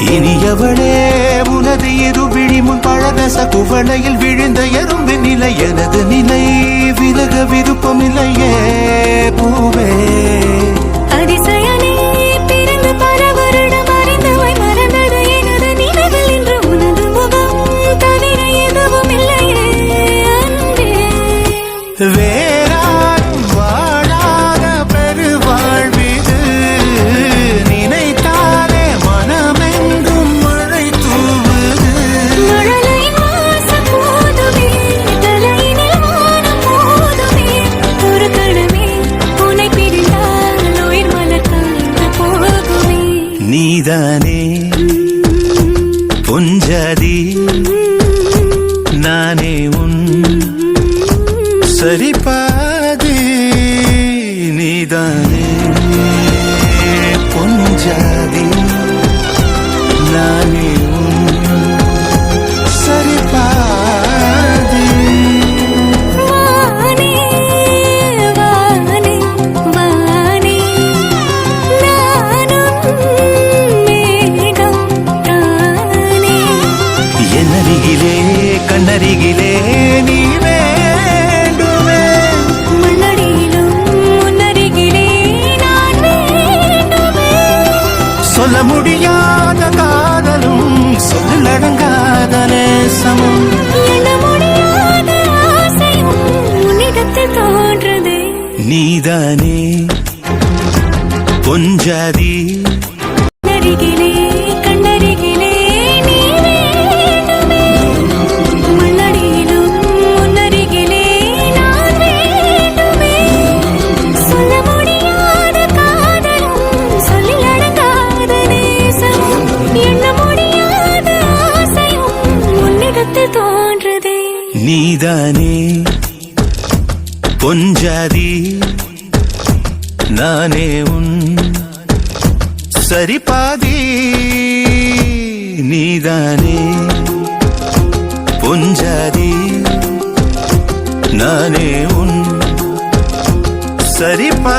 இனியவளே உனது இரு விழி முன் பழரச குவளையில் விழுந்த எறும்பு நிலை எனது நிலை விலக விருப்பம் இல்லையே பூவே வேறாரும் வாழாத பெருவாழ்விது நினைத்தாலே மனமெங்கும் மழை தூவுது நீதானே பொஞ்சாதி நானே உன் சரிபாதி நீதானே பொஞ்சாதி நானே சரிபாதி என்னருகிலே கண்ணருகிலே நீ சொல்ல முடியாத காதலும் சொல்லடங்காத நேசமும் நீதானே பொஞ்சாதி நீதானே பொஞ்சாதி நானே உன் சரிபாதி நீதானே பொஞ்சாதி நானே உன் சரிபா